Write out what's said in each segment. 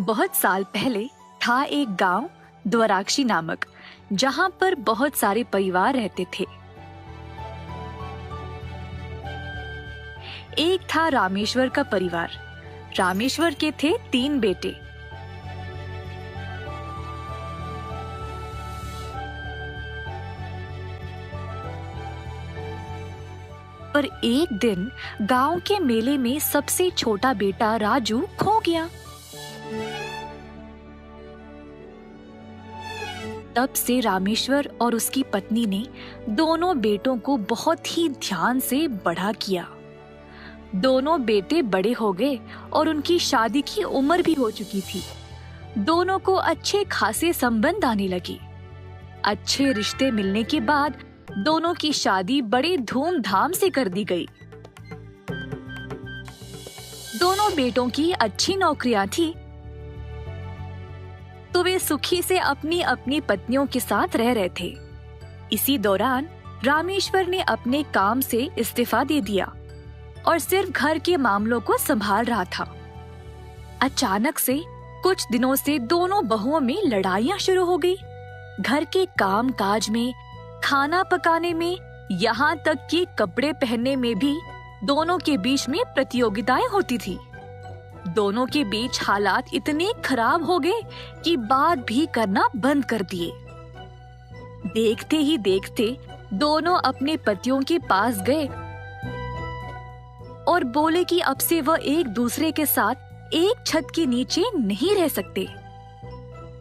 बहुत साल पहले था एक गांव द्वाराक्षी नामक, जहां पर बहुत सारे परिवार रहते थे। एक था रामेश्वर का परिवार। रामेश्वर के थे 3 बेटे। पर एक दिन गांव के मेले में सबसे छोटा बेटा राजू खो गया। तब से रामेश्वर और उसकी पत्नी ने दोनों बेटों को बहुत ही ध्यान से बड़ा किया। दोनों बेटे बड़े हो गए और उनकी शादी की उम्र भी हो चुकी थी। दोनों को अच्छे खासे संबंध आने लगे। अच्छे रिश्ते मिलने के बाद दोनों की शादी बड़े धूमधाम से कर दी गई। दोनों बेटों की अच्छी नौकरियां थी, तो वे सुखी से अपनी अपनी पत्नियों के साथ रह रहे थे। इसी दौरान रामेश्वर ने अपने काम से इस्तीफा दे दिया और सिर्फ घर के मामलों को संभाल रहा था। अचानक से कुछ दिनों से दोनों बहुओं में लड़ाइयां शुरू हो गई। घर के काम काज में, खाना पकाने में, यहाँ तक कि कपड़े पहनने में भी दोनों के बीच में प्रतियोगिताएं होती थी। दोनों के बीच हालात इतने खराब हो गए कि बात भी करना बंद कर दिए। देखते ही देखते दोनों अपने पतियों के पास गए और बोले कि अब से वह एक दूसरे के साथ एक छत के नीचे नहीं रह सकते।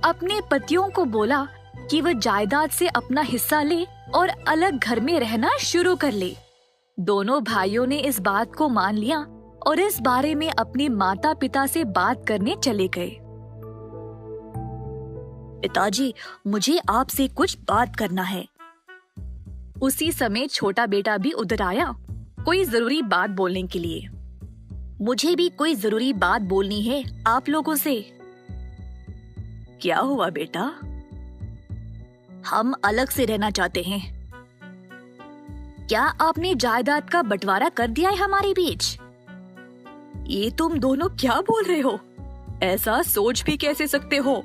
अपने पतियों को बोला कि वह जायदाद से अपना हिस्सा ले और अलग घर में रहना शुरू कर ले। दोनों भाइयों ने इस बात को मान लिया और इस बारे में अपने माता पिता से बात करने चले गए। पिताजी, मुझे आपसे कुछ बात करना है। उसी समय छोटा बेटा भी उधर आया, कोई जरूरी बात बोलने के लिए। मुझे भी कोई जरूरी बात बोलनी है आप लोगों से। क्या हुआ बेटा? हम अलग से रहना चाहते हैं। क्या आपने जायदाद का बंटवारा कर दिया है हमारे बीच? ये तुम दोनों क्या बोल रहे हो? ऐसा सोच भी कैसे सकते हो?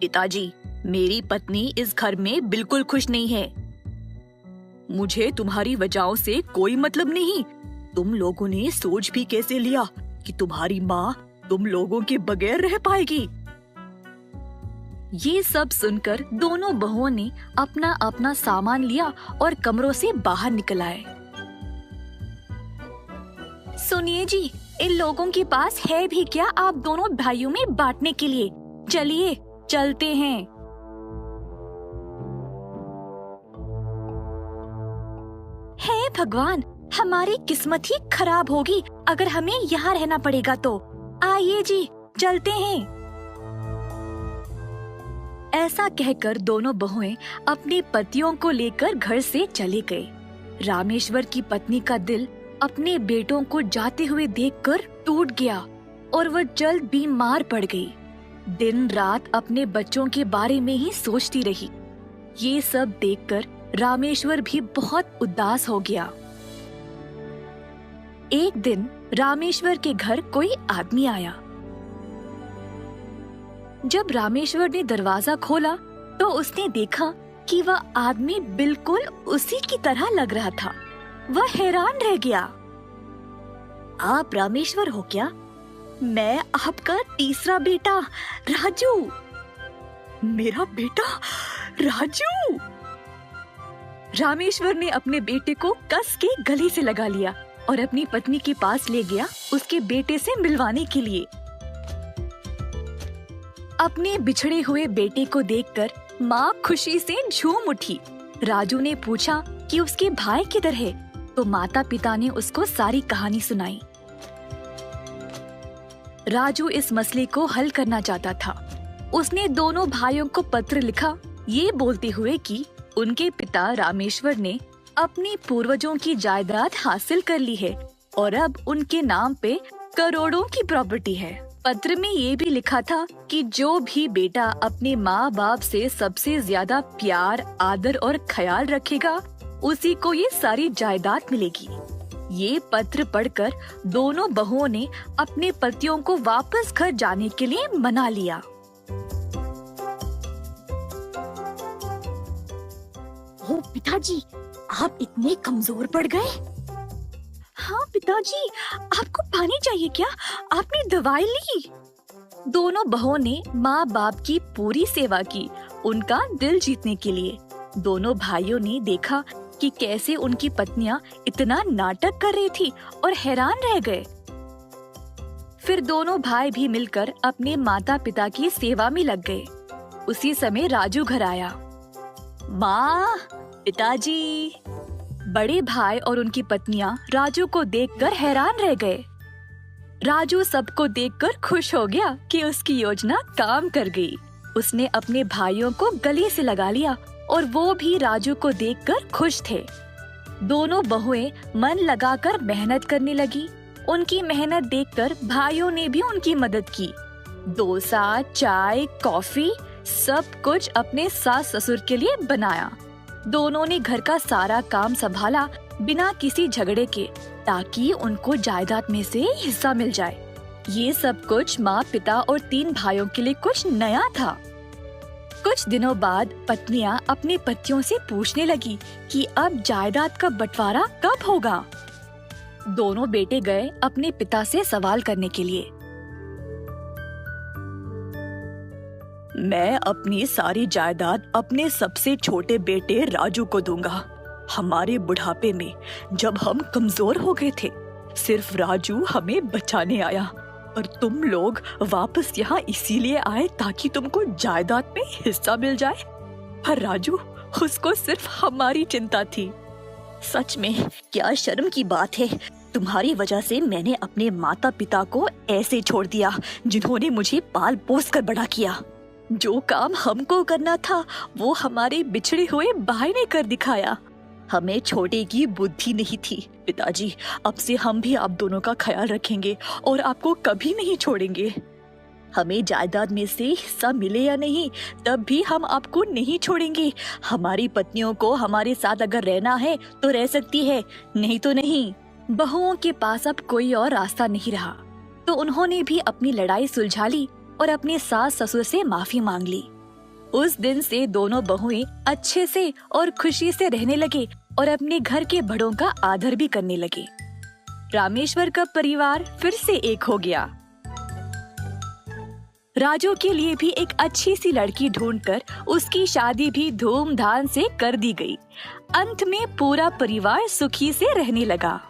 पिताजी, मेरी पत्नी इस घर में बिल्कुल खुश नहीं है। मुझे तुम्हारी वजहों से कोई मतलब नहीं। तुम लोगों ने सोच भी कैसे लिया कि तुम्हारी माँ तुम लोगों के बगैर रह पाएगी? ये सब सुनकर दोनों बहुओं ने अपना अपना सामान लिया और कमरों से बाहर निकल आए। सुनिए जी, इन लोगों के पास है भी क्या आप दोनों भाइयों में बांटने के लिए? चलिए चलते हैं। हे भगवान, हमारी किस्मत ही खराब होगी अगर हमें यहाँ रहना पड़ेगा तो। आइए जी, चलते हैं। ऐसा कहकर दोनों बहुएं अपने पतियों को लेकर घर से चले गए। रामेश्वर की पत्नी का दिल अपने बेटों को जाते हुए देखकर टूट गया और वह जल्द बीमार पड़ गई। दिन रात अपने बच्चों के बारे में ही सोचती रही। ये सब देखकर रामेश्वर भी बहुत उदास हो गया। एक दिन रामेश्वर के घर कोई आदमी आया। जब रामेश्वर ने दरवाजा खोला तो उसने देखा कि वह आदमी बिल्कुल उसी की तरह लग रहा था। वह हैरान रह गया। आप रामेश्वर हो क्या? मैं आपका तीसरा बेटा राजू। मेरा बेटा राजू? रामेश्वर ने अपने बेटे को कस के गले से लगा लिया और अपनी पत्नी के पास ले गया उसके बेटे से मिलवाने के लिए। अपने बिछड़े हुए बेटे को देखकर माँ खुशी से झूम उठी। राजू ने पूछा कि उसके भाई किधर है, तो माता पिता ने उसको सारी कहानी सुनाई। राजू इस मसले को हल करना चाहता था। उसने दोनों भाइयों को पत्र लिखा, ये बोलते हुए कि उनके पिता रामेश्वर ने अपनी पूर्वजों की जायदाद हासिल कर ली है और अब उनके नाम पे करोड़ों की प्रॉपर्टी है। पत्र में ये भी लिखा था कि जो भी बेटा अपने माँ बाप से सबसे ज्यादा प्यार, आदर और ख्याल रखेगा, उसी को ये सारी जायदाद मिलेगी। ये पत्र पढ़कर दोनों बहुओं ने अपने पतियों को वापस घर जाने के लिए मना लिया। ओ पिताजी, आप इतने कमजोर पड़ गए। हाँ पिताजी, आपको पानी चाहिए क्या? आपने दवाई ली? दोनों बहुओं ने माँ बाप की पूरी सेवा की, उनका दिल जीतने के लिए। दोनों भाइयों ने देखा कि कैसे उनकी पत्नियां इतना नाटक कर रही थी और हैरान रह गए। फिर दोनों भाई भी मिलकर अपने माता पिता की सेवा में लग गए। उसी समय राजू घर आया। माँ, पिताजी। बड़े भाई और उनकी पत्नियां राजू को देखकर हैरान रह गए। राजू सबको देखकर खुश हो गया कि उसकी योजना काम कर गई। उसने अपने भाइयों को गले से लगा लिया और वो भी राजू को देखकर खुश थे। दोनों बहुएं मन लगाकर मेहनत करने लगी। उनकी मेहनत देखकर भाइयों ने भी उनकी मदद की। डोसा, चाय, कॉफी सब कुछ अपने सास ससुर के लिए बनाया। दोनों ने घर का सारा काम संभाला बिना किसी झगड़े के, ताकि उनको जायदाद में से हिस्सा मिल जाए। ये सब कुछ माँ, पिता और 3 भाइयों के लिए कुछ नया था। कुछ दिनों बाद पत्नियां अपने पतियों से पूछने लगी कि अब जायदाद का बंटवारा कब होगा। दोनों बेटे गए अपने पिता से सवाल करने के लिए। मैं अपनी सारी जायदाद अपने सबसे छोटे बेटे राजू को दूंगा। हमारे बुढ़ापे में जब हम कमजोर हो गए थे, सिर्फ राजू हमें बचाने आया और तुम लोग वापस यहाँ इसीलिए आए ताकि तुमको जायदाद में हिस्सा मिल जाए। पर राजू, उसको सिर्फ हमारी चिंता थी। सच में क्या शर्म की बात है। तुम्हारी वजह से मैंने अपने माता पिता को ऐसे छोड़ दिया, जिन्होंने मुझे पाल पोस कर बड़ा किया। जो काम हमको करना था वो हमारे बिछड़े हुए भाई ने कर दिखाया। हमें छोटे की बुद्धि नहीं थी। पिताजी, अब से हम भी आप दोनों का ख्याल रखेंगे और आपको कभी नहीं छोड़ेंगे। हमें जायदाद में से हिस्सा मिले या नहीं, तब भी हम आपको नहीं छोड़ेंगे। हमारी पत्नियों को हमारे साथ अगर रहना है तो रह सकती है, नहीं तो नहीं। बहुओं के पास अब कोई और रास्ता नहीं रहा, तो उन्होंने भी अपनी लड़ाई सुलझा ली और अपने सास ससुर से माफी मांग ली। उस दिन से दोनों बहुएं अच्छे से और खुशी से रहने लगे और अपने घर के बड़ों का आदर भी करने लगे। रामेश्वर का परिवार फिर से एक हो गया। राजू के लिए भी एक अच्छी सी लड़की ढूंढकर उसकी शादी भी धूमधाम से कर दी गई। अंत में पूरा परिवार सुखी से रहने लगा।